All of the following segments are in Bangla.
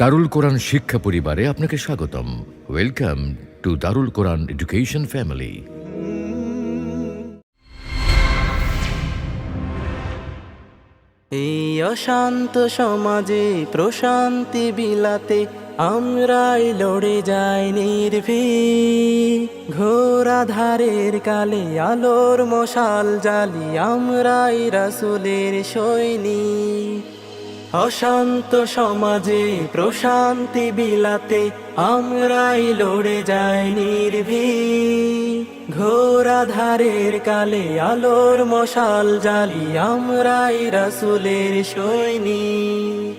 দারুল কোরআন শিক্ষা পরিবারে আপনাকে স্বাগতম। Welcome to Darul Quran education family. এই অশান্ত সমাজে প্রশান্তি বিলাতে আমরাই লড়ে যাই নির্ভীক। ঘোর আঁধারের কালে আলোর মশাল জ্বালি আমরাই রাসূলের সৈনিক। অশান্ত সমাজে প্রশান্তি বিলাতে আমরাই লড়ে যাই নির্ভীক। ঘোর আঁধারের কালে আলোর মশাল জ্বালি আমরাই রাসূলের সৈনিক।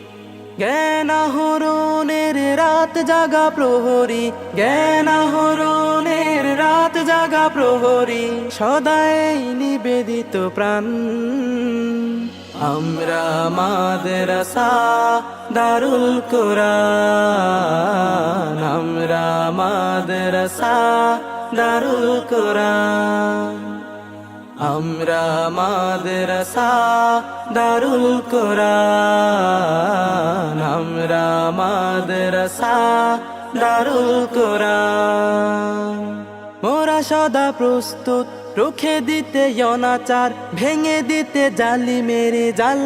জ্ঞান আহরণের রাত জাগা প্রহরী, জ্ঞান আহরণের রাত জাগা প্রহরী, সদাই নিবেদিত প্রাণ। আমরা মাদ্রাসা দারুল কোরআন, আমরা মাদ্রাসা দারুল কোরআন, আমরা মাদ্রাসা দারুল কোরআন, আমরা মাদ্রাসা দারুল কোরআন। মোরা সদা প্রস্তুত রুখে দিতে অনাচার, ভেঙে দিতে জালিমের জাল।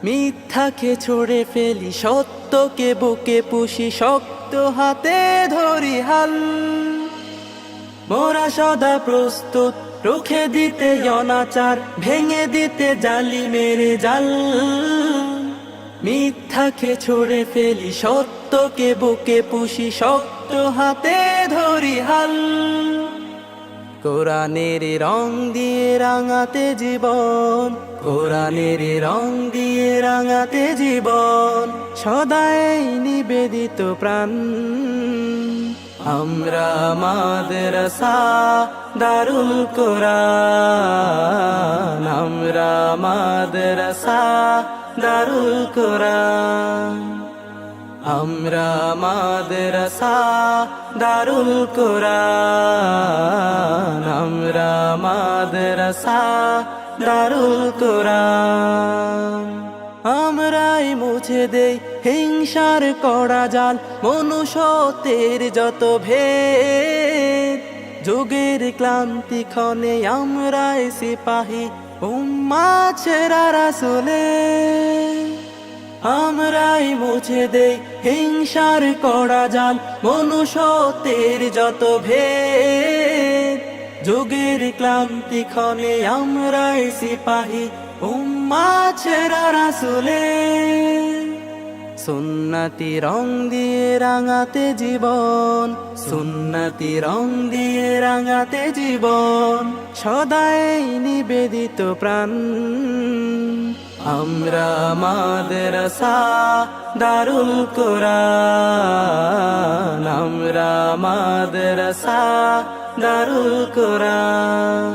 মিথ্যাকে ছুড়ে ফেলি, সত্যকে বুকে পুষি, শক্ত হাতে ধরি হাল। মোরা সদা প্রস্তুত রুখে দিতে অনাচার, ভেঙে দিতে জালিমের জাল। মিথ্যাকে ছুড়ে ফেলি, সত্যকে বুকে পুষি, শক্ত হাতে ধরি হাল। কোরআনের রং দিয়ে রাঙাতে জীবন, কোরআনের রং দিয়ে রাঙাতে জীবন, সদাই নিবেদিত প্রাণ। আমরা মাদ্রাসা দারুল কোরআন, আমরা মাদ্রাসা দারুল কোরআন, আমরা মাদ্রাসা দারুল কোরআন, আমরা মাদ্রাসা দারুল কোরআন। আমরাই মুছে দেই হিংসার কড়া জাল, মনুষ্যত্বের যত ভেদ। যুগের ক্লান্তি ক্ষণে আমরাই সিপাহী, উম্মাহ সেরা রাসূলের। আমরাই মুছে দেই হিংসার কড়া জাল, মনুষ্যত্বের যত ভেদ। যুগের ক্লান্তি ক্ষণে আমরাই সিপাহী, উম্মাহ সেরা রাসূলের। সুন্নতি রং দিয়ে রাঙাতে জীবন, সুন্নতি রং দিয়ে রাঙাতে জীবন, সদাই নিবেদিত প্রাণ। আমরা মাদ্রাসা দারুল কোরআন, আমরা মাদ্রাসা দারুল কোরআন।